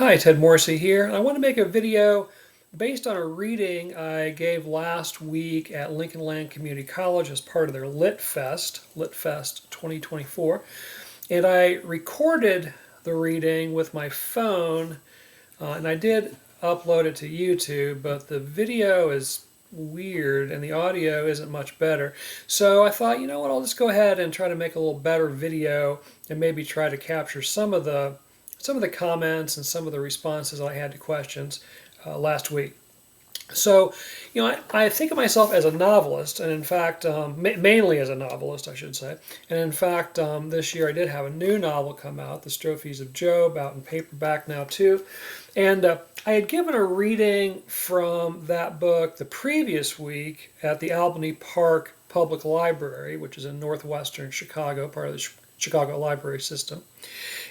Hi, Ted Morrissey here. I want to make a video based on a reading I gave last week at Lincoln Land Community College as part of their Lit Fest 2024. And I recorded the reading with my phone, and I did upload it to YouTube, but the video is weird and the audio isn't much better. So I thought, you know what, I'll just go ahead and try to make a little better video and maybe try to capture some of the comments and some of the responses I had to questions last week. So, I think of myself as a novelist, and in fact, mainly as a novelist, I should say. And in fact, this year I did have a new novel come out, The Strophes of Job, out in paperback now too. And I had given a reading from that book the previous week at the Albany Park Public Library, which is in northwestern Chicago, part of the Chicago library system.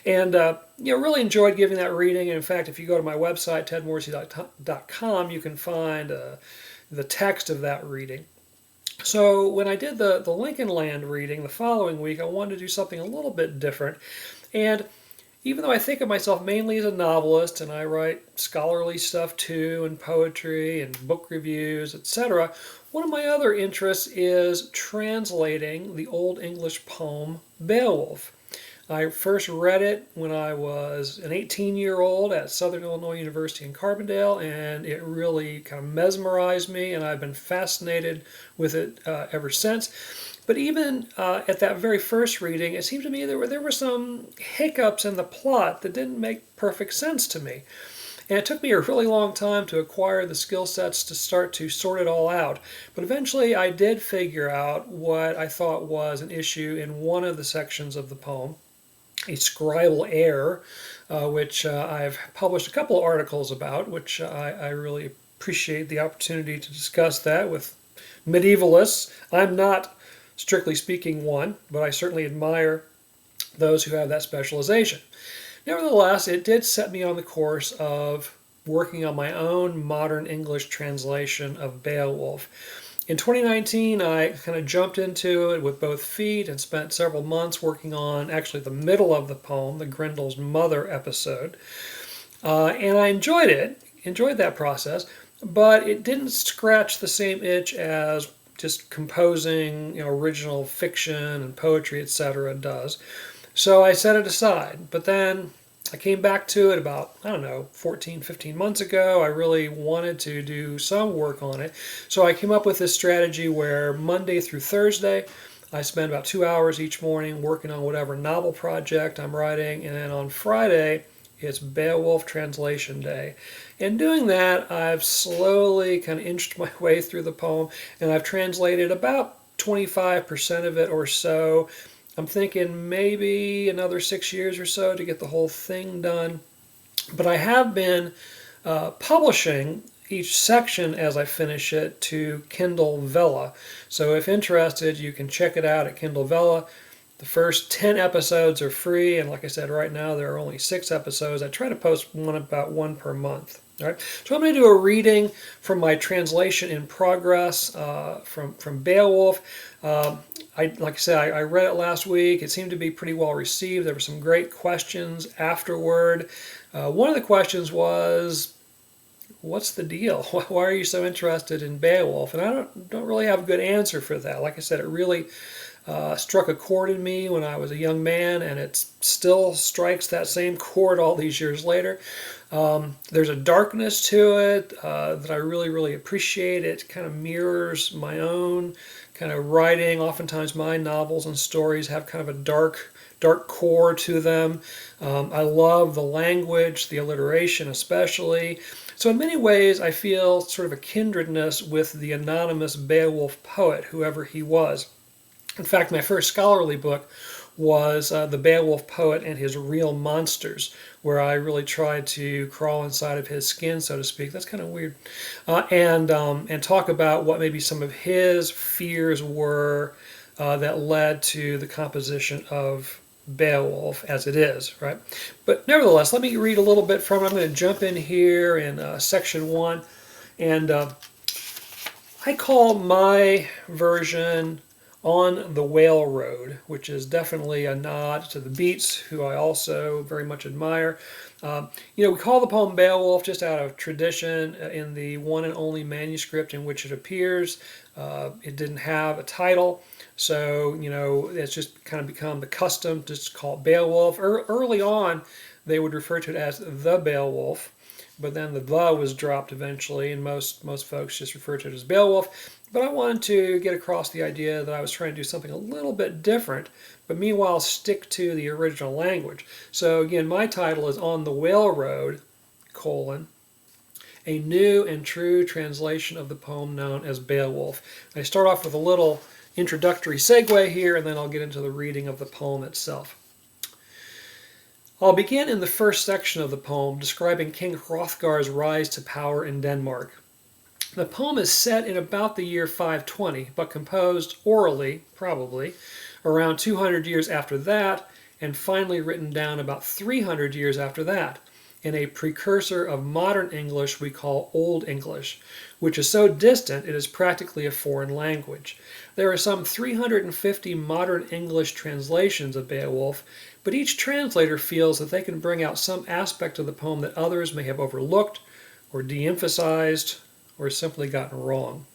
And really enjoyed giving that reading. And in fact, if you go to my website, tedmorrissey.com, you can find the text of that reading. So when I did the Lincoln Land reading the following week, I wanted to do something a little bit different. And even though I think of myself mainly as a novelist, and I write scholarly stuff too, and poetry and book reviews, etc., one of my other interests is translating the Old English poem Beowulf. I first read it when I was an 18-year-old at Southern Illinois University in Carbondale, and it really kind of mesmerized me, and I've been fascinated with it ever since. But even at that very first reading, it seemed to me there were some hiccups in the plot that didn't make perfect sense to me. And it took me a really long time to acquire the skill sets to start to sort it all out. But eventually I did figure out what I thought was an issue in one of the sections of the poem, a scribal error, which I've published a couple of articles about, which I really appreciate the opportunity to discuss that with medievalists. I'm not, strictly speaking, one, but I certainly admire those who have that specialization. Nevertheless, it did set me on the course of working on my own modern English translation of Beowulf. In 2019, I kind of jumped into it with both feet and spent several months working on actually the middle of the poem, the Grendel's Mother episode. And I enjoyed that process, but it didn't scratch the same itch as just composing original fiction and poetry, etc. does. So I set it aside. But then I came back to it about, 14, 15 months ago. I really wanted to do some work on it. So I came up with this strategy where Monday through Thursday, I spend about 2 hours each morning working on whatever novel project I'm writing. And then on Friday, it's Beowulf Translation Day. In doing that, I've slowly kind of inched my way through the poem, and I've translated about 25% of it or so. I'm thinking maybe another 6 years or so to get the whole thing done. But I have been publishing each section as I finish it to Kindle Vella. So if interested, you can check it out at Kindle Vella. The first 10 episodes are free, and like I said, right now there are only 6 episodes. I try to post about one per month. All right, so I'm going to do a reading from my translation in progress from Beowulf. Like I said, I read it last week. It seemed to be pretty well received. There were some great questions afterward. One of the questions was, what's the deal? Why are you so interested in Beowulf? And I don't really have a good answer for that. Like I said, it really struck a chord in me when I was a young man, and it still strikes that same chord all these years later. There's a darkness to it that I really, really appreciate. It kind of mirrors my own kind of writing. Oftentimes my novels and stories have kind of a dark core to them. I love the language, the alliteration especially. So in many ways I feel sort of a kindredness with the anonymous Beowulf poet, whoever he was. In fact, my first scholarly book was The Beowulf Poet and His Real Monsters, where I really tried to crawl inside of his skin, so to speak. That's kind of weird. And talk about what maybe some of his fears were that led to the composition of Beowulf as it is, right? But nevertheless, let me read a little bit from it. I'm going to jump in here in section 1. And I call my version On the Whale Road, which is definitely a nod to the Beats, who I also very much admire. We call the poem Beowulf just out of tradition in the one and only manuscript in which it appears. It didn't have a title, so it's just kind of become the custom to just call it Beowulf. Early on, they would refer to it as the Beowulf, but then the was dropped eventually, and most folks just refer to it as Beowulf. But I wanted to get across the idea that I was trying to do something a little bit different, but meanwhile stick to the original language. So again, my title is On the Whale Road, a new and true translation of the poem known as Beowulf. I start off with a little introductory segue here, and then I'll get into the reading of the poem itself. I'll begin in the first section of the poem describing King Hrothgar's rise to power in Denmark. The poem is set in about the year 520, but composed orally, probably, around 200 years after that, and finally written down about 300 years after that, in a precursor of modern English we call Old English, which is so distant it is practically a foreign language. There are some 350 modern English translations of Beowulf, but each translator feels that they can bring out some aspect of the poem that others may have overlooked or de-emphasized or simply gotten wrong.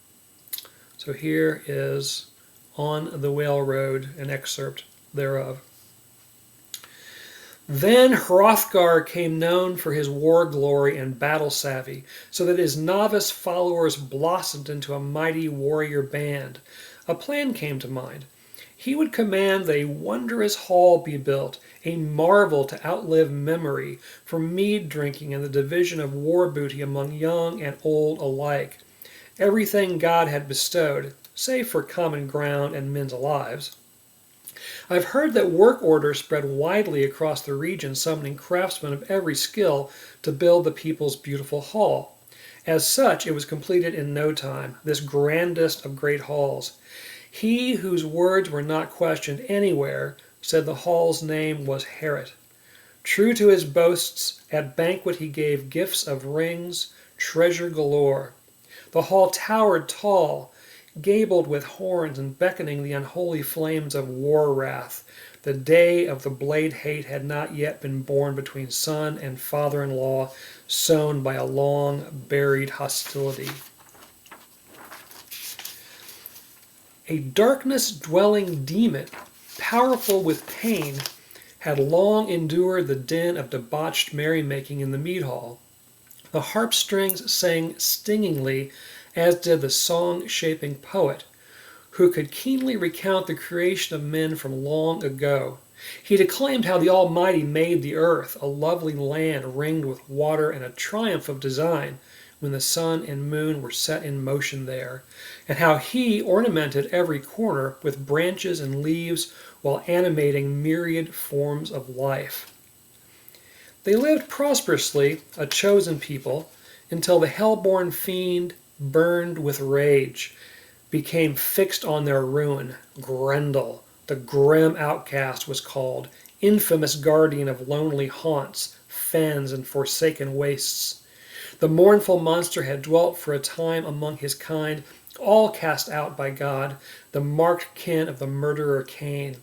So here is On the Whale Road, an excerpt thereof. Then Hrothgar came known for his war glory and battle savvy, so that his novice followers blossomed into a mighty warrior band. A plan came to mind. He would command that a wondrous hall be built, a marvel to outlive memory, for mead drinking and the division of war booty among young and old alike. Everything God had bestowed, save for common ground and men's lives. I've heard that work orders spread widely across the region, summoning craftsmen of every skill to build the people's beautiful hall. As such, it was completed in no time, this grandest of great halls. He whose words were not questioned anywhere said the hall's name was Herit. True to his boasts, at banquet he gave gifts of rings, treasure galore. The hall towered tall, gabled with horns and beckoning the unholy flames of war wrath. The day of the blade hate had not yet been born between son and father-in-law, sown by a long buried hostility. A darkness-dwelling demon, powerful with pain, had long endured the din of debauched merrymaking in the mead hall. The harp strings sang stingingly, as did the song-shaping poet, who could keenly recount the creation of men from long ago. He declaimed how the Almighty made the earth, a lovely land ringed with water and a triumph of design, when the sun and moon were set in motion there, and how he ornamented every corner with branches and leaves while animating myriad forms of life. They lived prosperously, a chosen people, until the hell-born fiend burned with rage, became fixed on their ruin. Grendel, the grim outcast, was called, infamous guardian of lonely haunts, fens, and forsaken wastes. The mournful monster had dwelt for a time among his kind, all cast out by God, the marked kin of the murderer Cain.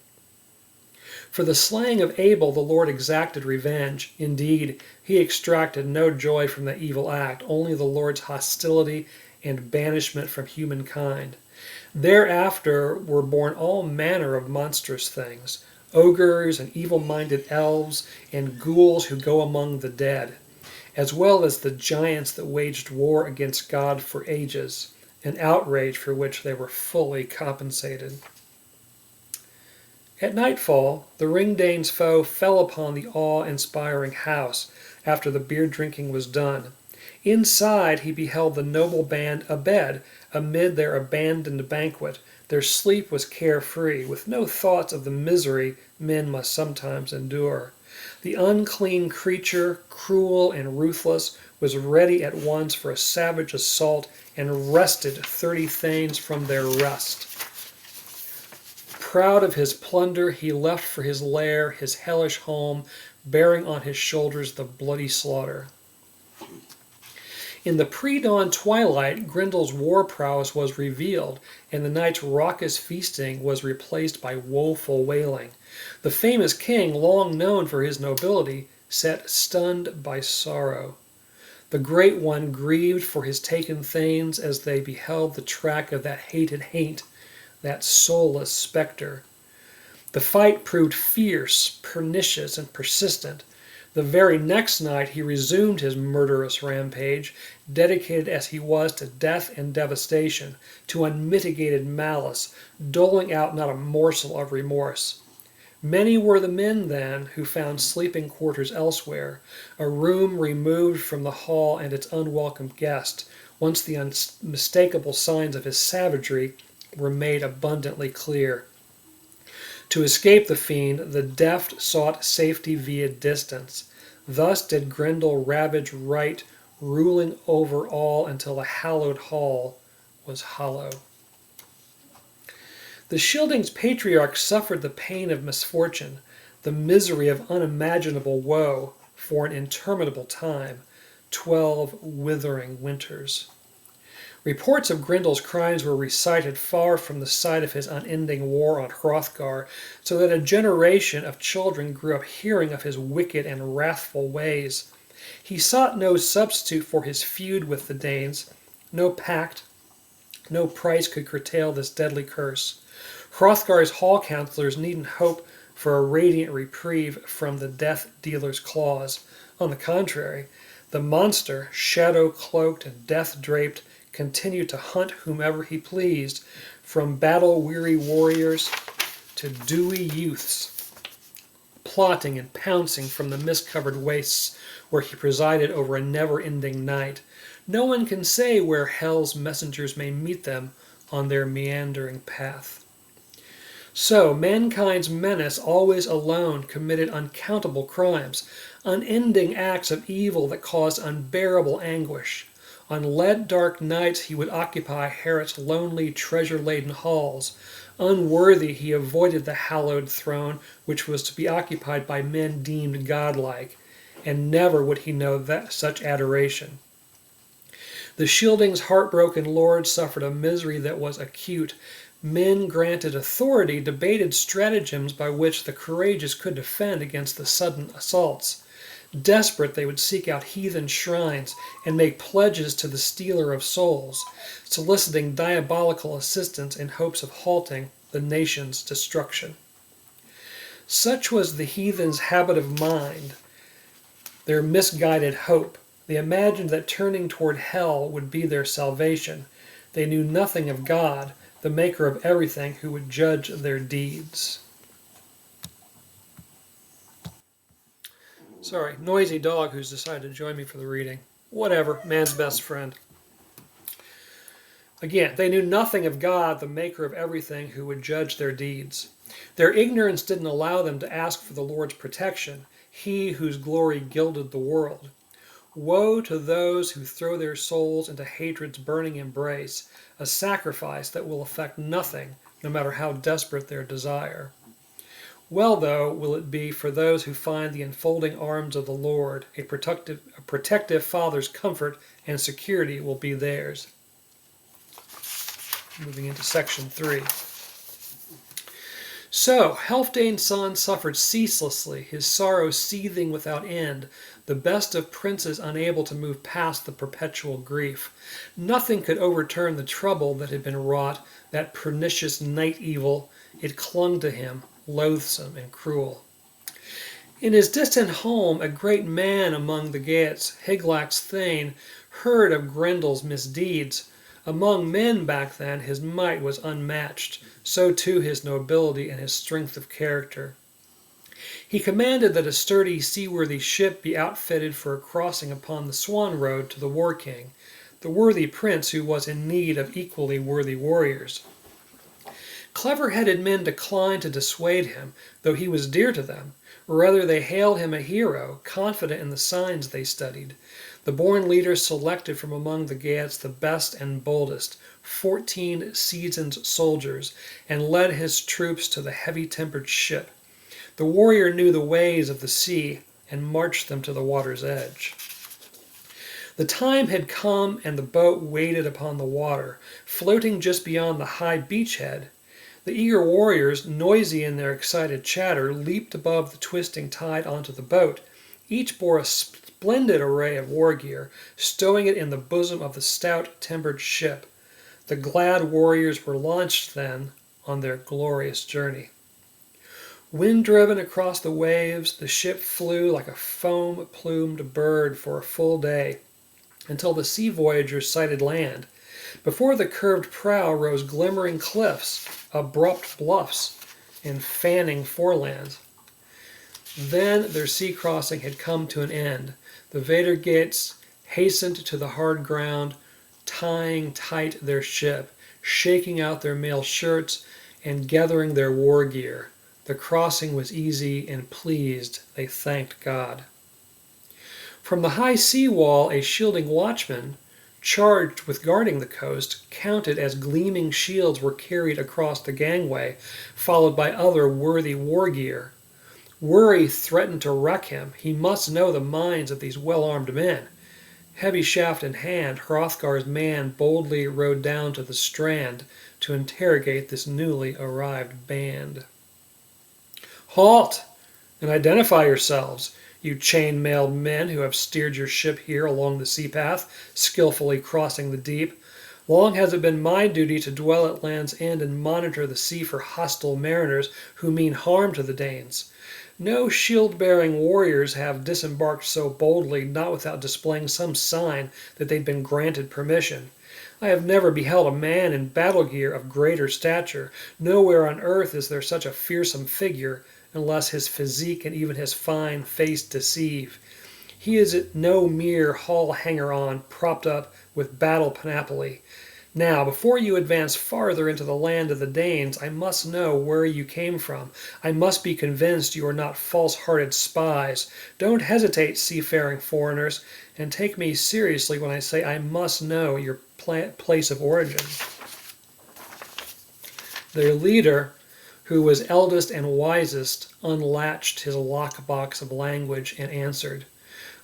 For the slaying of Abel the Lord exacted revenge. Indeed, he extracted no joy from the evil act, only the Lord's hostility and banishment from humankind. Thereafter were born all manner of monstrous things, ogres and evil-minded elves and ghouls who go among the dead, as well as the giants that waged war against God for ages, an outrage for which they were fully compensated. At nightfall, the Ringdane's foe fell upon the awe-inspiring house after the beer-drinking was done. Inside he beheld the noble band abed amid their abandoned banquet. Their sleep was carefree, with no thoughts of the misery men must sometimes endure. The unclean creature, cruel and ruthless, was ready at once for a savage assault and wrested 30 thanes from their rest. Proud of his plunder, he left for his lair, his hellish home, bearing on his shoulders the bloody slaughter. In the pre-dawn twilight, Grendel's war prowess was revealed, and the night's raucous feasting was replaced by woeful wailing. The famous king, long known for his nobility, sat stunned by sorrow. The Great One grieved for his taken thanes as they beheld the track of that hated haint, that soulless spectre. The fight proved fierce, pernicious, and persistent. The very next night he resumed his murderous rampage, dedicated as he was to death and devastation, to unmitigated malice, doling out not a morsel of remorse. Many were the men, then, who found sleeping quarters elsewhere, a room removed from the hall and its unwelcome guest, once the unmistakable signs of his savagery were made abundantly clear. To escape the fiend, the deft sought safety via distance. Thus did Grendel ravage right, ruling over all until the hallowed hall was hollow. The Scyldings' patriarch suffered the pain of misfortune, the misery of unimaginable woe, for an interminable time, 12 withering winters. Reports of Grendel's crimes were recited far from the site of his unending war on Hrothgar, so that a generation of children grew up hearing of his wicked and wrathful ways. He sought no substitute for his feud with the Danes, no pact, no price could curtail this deadly curse. Hrothgar's hall counselors needn't hope for a radiant reprieve from the death-dealer's claws. On the contrary, the monster, shadow-cloaked and death-draped, continued to hunt whomever he pleased, from battle-weary warriors to dewy youths, plotting and pouncing from the mist-covered wastes where he presided over a never-ending night. No one can say where hell's messengers may meet them on their meandering path. So, mankind's menace always alone committed uncountable crimes, unending acts of evil that caused unbearable anguish. On lead dark nights he would occupy Heorot's lonely, treasure-laden halls. Unworthy he avoided the hallowed throne which was to be occupied by men deemed godlike, and never would he know such adoration. The Scyldings' heartbroken lord suffered a misery that was acute. Men granted authority debated stratagems by which the courageous could defend against the sudden assaults. Desperate, they would seek out heathen shrines and make pledges to the stealer of souls, soliciting diabolical assistance in hopes of halting the nation's destruction. Such was the heathens' habit of mind, their misguided hope. They imagined that turning toward hell would be their salvation. They knew nothing of God, the maker of everything, who would judge their deeds. Sorry, noisy dog who's decided to join me for the reading. Whatever, man's best friend. Again, they knew nothing of God, the maker of everything, who would judge their deeds. Their ignorance didn't allow them to ask for the Lord's protection, he whose glory gilded the world. Woe to those who throw their souls into hatred's burning embrace, a sacrifice that will effect nothing, no matter how desperate their desire. Well, though, will it be for those who find the enfolding arms of the Lord, a protective Father's comfort and security will be theirs. Moving into section 3. So, Healfdene's son suffered ceaselessly, his sorrow seething without end, the best of princes unable to move past the perpetual grief. Nothing could overturn the trouble that had been wrought, that pernicious night evil. It clung to him, loathsome and cruel. In his distant home, a great man among the Geats, Hygelac's Thane, heard of Grendel's misdeeds. Among men back then, his might was unmatched, so too his nobility and his strength of character. He commanded that a sturdy, seaworthy ship be outfitted for a crossing upon the Swan Road to the War King, the worthy prince who was in need of equally worthy warriors. Clever-headed men declined to dissuade him, though he was dear to them. Rather, they hailed him a hero, confident in the signs they studied. The born leader selected from among the Geats the best and boldest, 14 seasoned soldiers, and led his troops to the heavy-tempered ship. The warrior knew the ways of the sea and marched them to the water's edge. The time had come, and the boat waited upon the water, floating just beyond the high beachhead. The eager warriors, noisy in their excited chatter, leaped above the twisting tide onto the boat. Each bore a splendid array of war gear, stowing it in the bosom of the stout, timbered ship. The glad warriors were launched then on their glorious journey. Wind-driven across the waves, the ship flew like a foam-plumed bird for a full day, until the sea voyagers sighted land. Before the curved prow rose glimmering cliffs, abrupt bluffs, and fanning forelands. Then their sea crossing had come to an end. The Vadergates hastened to the hard ground, tying tight their ship, shaking out their mail shirts, and gathering their war gear. The crossing was easy, and pleased they thanked God. From the high sea wall a shielding watchman, charged with guarding the coast, counted as gleaming shields were carried across the gangway, followed by other worthy war gear. Worry threatened to wreck him. He must know the minds of these well-armed men. Heavy shaft in hand, Hrothgar's man boldly rode down to the strand to interrogate this newly arrived band. "Halt, and identify yourselves, you chain-mailed men who have steered your ship here along the sea path, skillfully crossing the deep. Long has it been my duty to dwell at land's end and monitor the sea for hostile mariners who mean harm to the Danes. No shield-bearing warriors have disembarked so boldly, not without displaying some sign that they'd been granted permission. I have never beheld a man in battle gear of greater stature. Nowhere on earth is there such a fearsome figure, unless his physique and even his fine face deceive. He is no mere hall hanger-on propped up with battle panoply. Now, before you advance farther into the land of the Danes, I must know where you came from. I must be convinced you are not false-hearted spies. Don't hesitate, seafaring foreigners, and take me seriously when I say I must know your place of origin." Their leader, who was eldest and wisest, unlatched his lockbox of language and answered,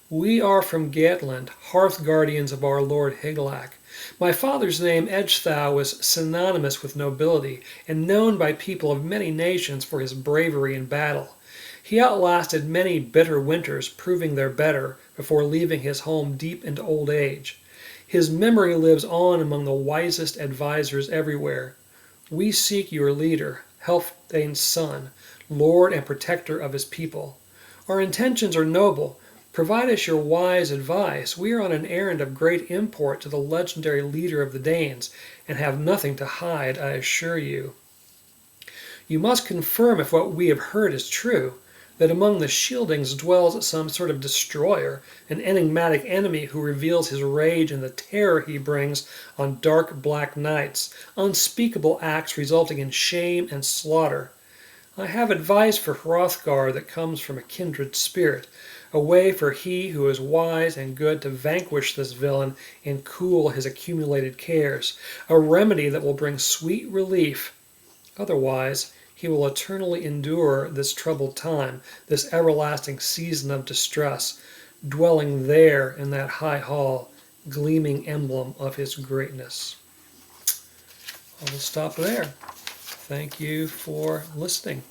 "We are from Geatland, hearth guardians of our lord Hygelac. My father's name, Ecgtheow, was synonymous with nobility, and known by people of many nations for his bravery in battle. He outlasted many bitter winters, proving their better, before leaving his home deep into old age. His memory lives on among the wisest advisers everywhere. We seek your leader, Healfdene's son, lord and protector of his people. Our intentions are noble. Provide us your wise advice. We are on an errand of great import to the legendary leader of the Danes, and have nothing to hide, I assure you. You must confirm if what we have heard is true, that among the Shieldings dwells some sort of destroyer, an enigmatic enemy who reveals his rage and the terror he brings on dark black nights, unspeakable acts resulting in shame and slaughter. I have advice for Hrothgar that comes from a kindred spirit, a way for he who is wise and good to vanquish this villain and cool his accumulated cares, a remedy that will bring sweet relief. Otherwise, he will eternally endure this troubled time, this everlasting season of distress, dwelling there in that high hall, gleaming emblem of his greatness." I will stop there. Thank you for listening.